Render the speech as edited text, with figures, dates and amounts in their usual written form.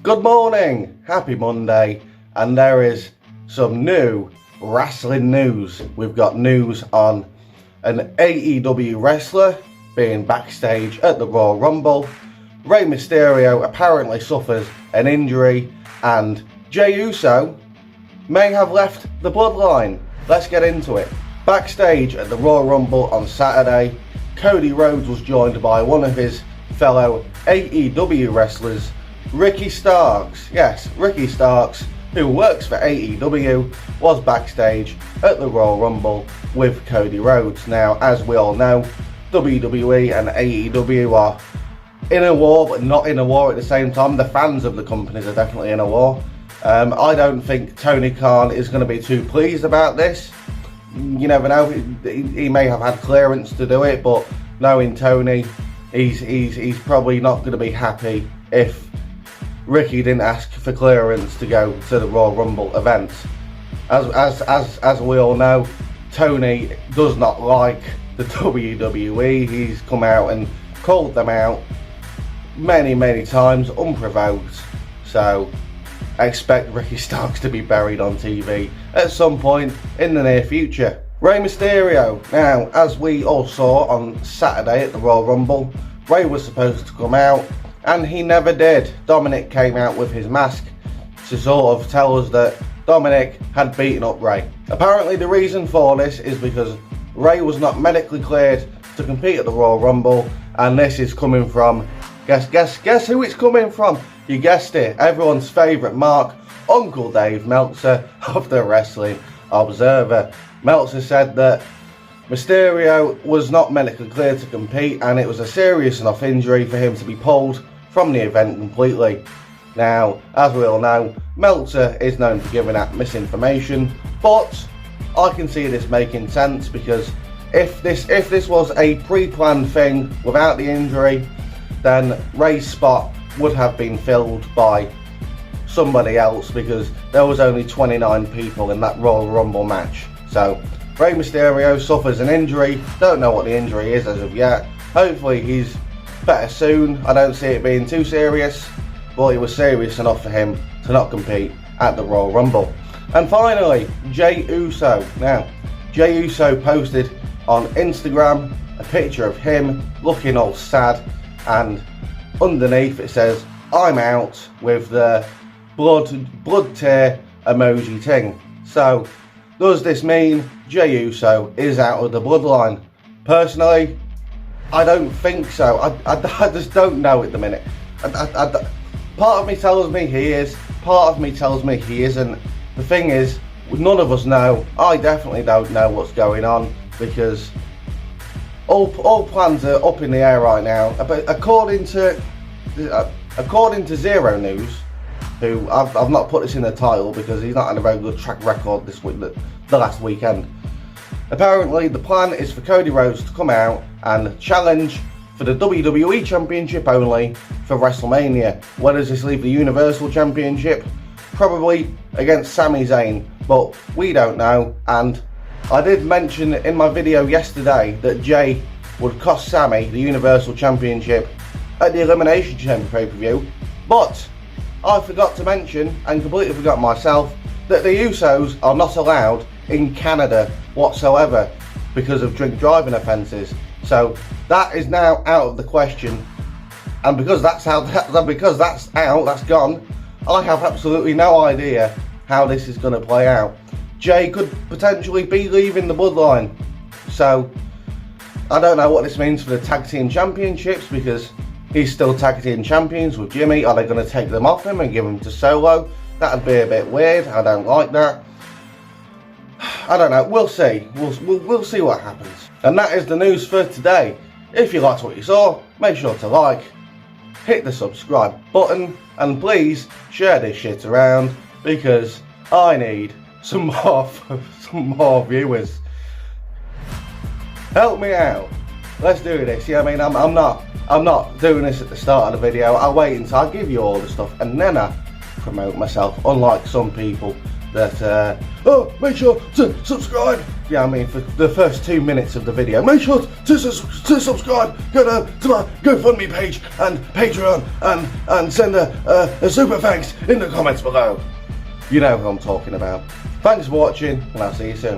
Good morning, happy Monday, and there is some new wrestling news. We've got news on an AEW wrestler being backstage at the Royal Rumble. Rey Mysterio apparently suffers an injury, and Jey Uso may have left the Bloodline. Let's get into it. Backstage at the Royal Rumble on Saturday, Cody Rhodes was joined by one of his fellow AEW wrestlers, Ricky Starks. Yes, Ricky Starks, who works for AEW, was backstage at the Royal Rumble with Cody Rhodes. Now, as we all know, WWE and AEW are in a war, but not in a war at the same time. The fans of the companies are definitely in a war. I don't think Tony Khan is going to be too pleased about this. You never know, he may have had clearance to do it, but knowing Tony, he's probably not going to be happy if Ricky didn't ask for clearance to go to the Royal Rumble event. As we all know, Tony does not like the WWE. He's come out and called them out many times unprovoked. So expect Ricky Starks to be buried on TV at some point in the near future. Rey Mysterio. Now, as we all saw on Saturday at the Royal Rumble, Rey was supposed to come out and he never did. Dominic came out with his mask to sort of tell us that Dominic had beaten up Rey. Apparently the reason for this is because Rey was not medically cleared to compete at the Royal Rumble, and this is coming from, guess who it's coming from? You guessed it, everyone's favourite mark, Uncle Dave Meltzer of the Wrestling Observer. Meltzer said that Mysterio was not medically cleared to compete and it was a serious enough injury for him to be pulled from the event completely. Now, as we all know, Meltzer is known for giving out misinformation, but I can see this making sense, because if this was a pre-planned thing without the injury, then Rey's spot would have been filled by somebody else, because there was only 29 people in that Royal Rumble match. So Rey Mysterio suffers an injury. Don't know what the injury is as of yet. Hopefully he's better soon. I don't see it being too serious, but it was serious enough for him to not compete at the Royal Rumble. And finally, Jey Uso. Now, Jey Uso posted on Instagram a picture of him looking all sad, and underneath it says, "I'm out," with the blood tear emoji thing. So does this mean Jey Uso is out of the Bloodline? Personally, I don't think so. I just don't know at the minute. Part of me tells me he is, part of me tells me he isn't. The thing is, none of us know. I definitely don't know what's going on, because all plans are up in the air right now. But according to Zero News, who I've not put this in the title because he's not had a very good track record this week, the last weekend. Apparently the plan is for Cody Rhodes to come out and challenge for the WWE Championship only for WrestleMania. Where does this leave the Universal Championship? Probably against Sami Zayn, but we don't know. And I did mention in my video yesterday that Jey would cost Sami the Universal Championship at the Elimination Chamber pay-per-view, but I forgot to mention, and completely forgot myself, that the Usos are not allowed in Canada whatsoever because of drink driving offences. So that is now out of the question, and because that's gone, I have absolutely no idea how this is going to play out. Jey could potentially be leaving the Bloodline, so I don't know what this means for the Tag Team Championships, because he's still Tag Team Champions with Jimmy. Are they going to take them off him and give them to Solo? That'd be a bit weird. I don't like that. I don't know. We'll see. We'll see what happens. And that is the news for today. If you liked what you saw, make sure to like, hit the subscribe button, and please share this shit around, because I need some more viewers. Help me out. Let's do this. Yeah, I mean, I'm not doing this at the start of the video. I'll wait until I give you all the stuff and then I promote myself, unlike some people that, oh, make sure to subscribe. Yeah, I mean, for the first 2 minutes of the video, make sure to subscribe. Go to my GoFundMe page and Patreon and send a super thanks in the comments below. You know who I'm talking about. Thanks for watching, and I'll see you soon.